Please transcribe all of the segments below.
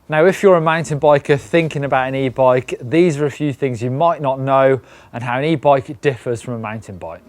Now, if you're a mountain biker thinking about an e-bike, these are a few things you might not know and how an e-bike differs from a mountain bike.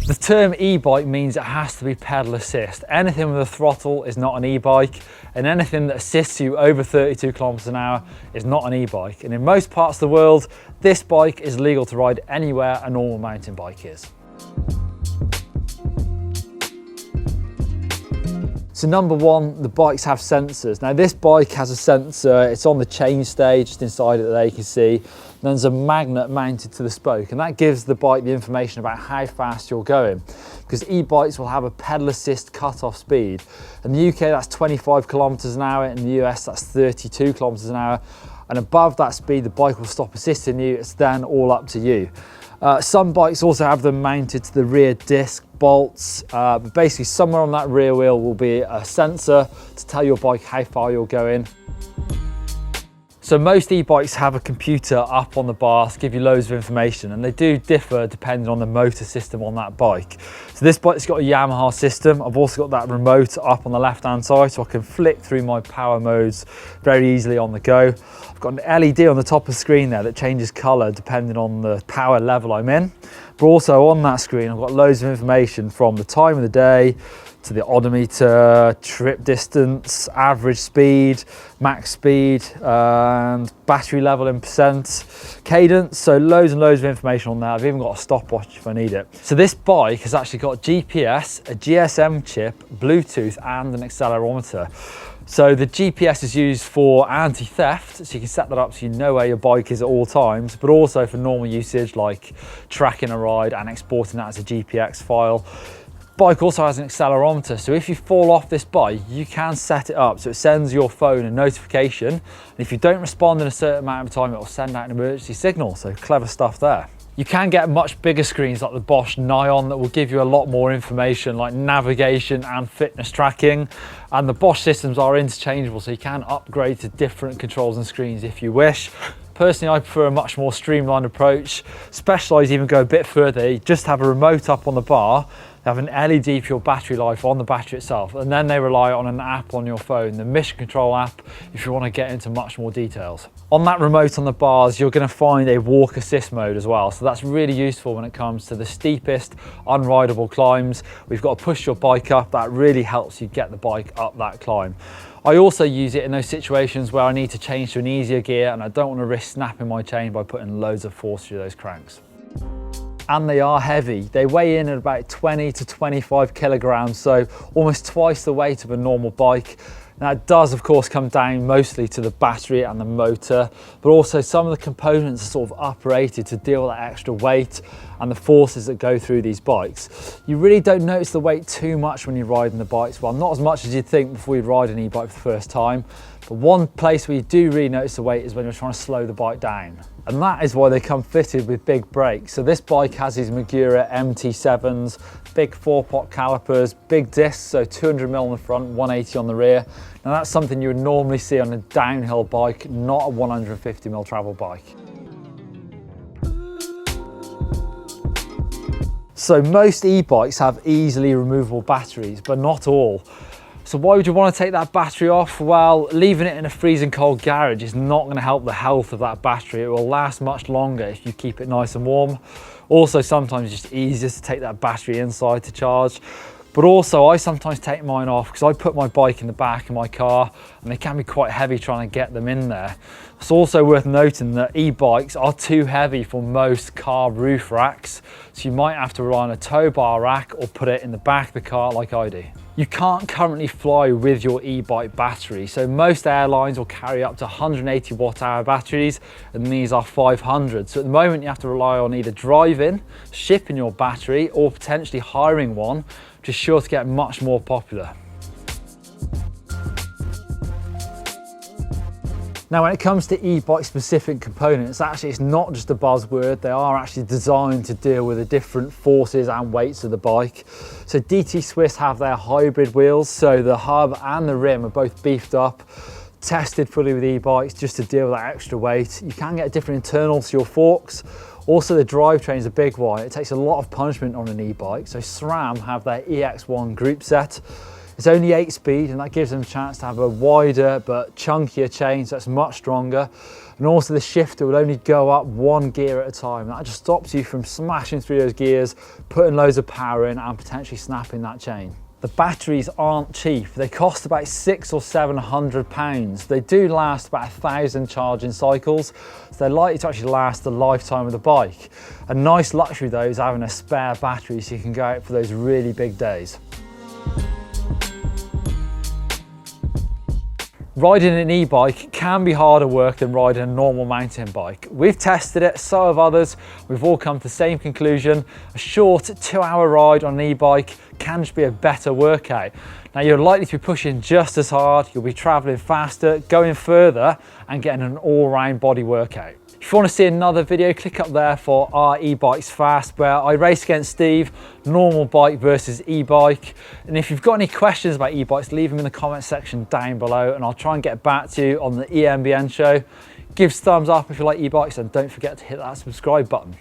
The term e-bike means it has to be pedal assist. Anything with a throttle is not an e-bike, and anything that assists you over 32 kilometers an hour is not an e-bike. And in most parts of the world, this bike is legal to ride anywhere a normal mountain bike is. So number one, the bikes have sensors. Now this bike has a sensor, it's on the chain stage, just inside it there you can see. Then there's a magnet mounted to the spoke, and that gives the bike the information about how fast you're going. Because e-bikes will have a pedal assist cut-off speed. In the UK that's 25 kilometers an hour, in the US that's 32 kilometers an hour. And above that speed, the bike will stop assisting you, it's then all up to you. Some bikes also have them mounted to the rear disc bolts, but basically somewhere on that rear wheel will be a sensor to tell your bike how far you're going. So most e-bikes have a computer up on the bar to give you loads of information, and they do differ depending on the motor system on that bike. So this bike's got a Yamaha system. I've also got that remote up on the left hand side so I can flick through my power modes very easily on the go. I've got an LED on the top of the screen there that changes colour depending on the power level I'm in. But also on that screen I've got loads of information from the time of the day to the odometer, trip distance, average speed, max speed, and battery level in percent, cadence. So loads and loads of information on there. I've even got a stopwatch if I need it. So this bike has actually got GPS, a GSM chip, Bluetooth, and an accelerometer. So the GPS is used for anti-theft, so you can set that up so you know where your bike is at all times, but also for normal usage like tracking a ride and exporting that as a GPX file. Bike also has an accelerometer, so if you fall off this bike, you can set it up so it sends your phone a notification, and if you don't respond in a certain amount of time, it will send out an emergency signal. So clever stuff there. You can get much bigger screens like the Bosch Nyon that will give you a lot more information like navigation and fitness tracking, and the Bosch systems are interchangeable, so you can upgrade to different controls and screens if you wish. Personally, I prefer a much more streamlined approach. Specialized even go a bit further. You just have a remote up on the bar, they have an LED for your battery life on the battery itself, and then they rely on an app on your phone, the Mission Control app, if you want to get into much more details. On that remote on the bars, you're going to find a walk assist mode as well, so that's really useful when it comes to the steepest unrideable climbs. We've got to push your bike up, that really helps you get the bike up that climb. I also use it in those situations where I need to change to an easier gear and I don't want to risk snapping my chain by putting loads of force through those cranks. And they are heavy. They weigh in at about 20 to 25 kilograms, so almost twice the weight of a normal bike. Now it does of course come down mostly to the battery and the motor, but also some of the components are sort of uprated to deal with that extra weight and the forces that go through these bikes. You really don't notice the weight too much when you're riding the bikes. Well, not as much as you'd think before you ride an e-bike for the first time, but one place where you do really notice the weight is when you're trying to slow the bike down. And that is why they come fitted with big brakes. So this bike has these Magura MT7s, big 4-pot calipers, big discs, so 200mm on the front, 180 on the rear. Now that's something you would normally see on a downhill bike, not a 150mm travel bike. So most e-bikes have easily removable batteries, but not all. So why would you want to take that battery off? Well, leaving it in a freezing cold garage is not going to help the health of that battery. It will last much longer if you keep it nice and warm. Also, sometimes it's just easier to take that battery inside to charge. But also, I sometimes take mine off because I put my bike in the back of my car and they can be quite heavy trying to get them in there. It's also worth noting that e-bikes are too heavy for most car roof racks, so you might have to rely on a tow bar rack or put it in the back of the car like I do. You can't currently fly with your e-bike battery, so most airlines will carry up to 180 watt-hour batteries, and these are 500. So at the moment you have to rely on either driving, shipping your battery, or potentially hiring one, which is sure to get much more popular. Now, when it comes to e-bike specific components, actually it's not just a buzzword, they are actually designed to deal with the different forces and weights of the bike. So DT Swiss have their hybrid wheels, so the hub and the rim are both beefed up, tested fully with e-bikes just to deal with that extra weight. You can get different internals to your forks. Also, the drivetrain is a big one. It takes a lot of punishment on an e-bike. So SRAM have their EX1 group set. It's only 8-speed, and that gives them a chance to have a wider but chunkier chain, so it's much stronger. And also the shifter will only go up 1 gear at a time. That just stops you from smashing through those gears, putting loads of power in and potentially snapping that chain. The batteries aren't cheap. They cost about £600 or £700. They do last about 1,000 charging cycles, so they're likely to actually last the lifetime of the bike. A nice luxury though is having a spare battery so you can go out for those really big days. Riding an e-bike can be harder work than riding a normal mountain bike. We've tested it, so have others. We've all come to the same conclusion. A short 2-hour ride on an e-bike can just be a better workout. Now, you're likely to be pushing just as hard, you'll be traveling faster, going further and getting an all-round body workout. If you want to see another video, click up there for our e-bikes fast, where I race against Steve, normal bike versus e-bike. And if you've got any questions about e-bikes, leave them in the comment section down below and I'll try and get back to you on the EMBN show. Give us a thumbs up if you like e-bikes and don't forget to hit that subscribe button.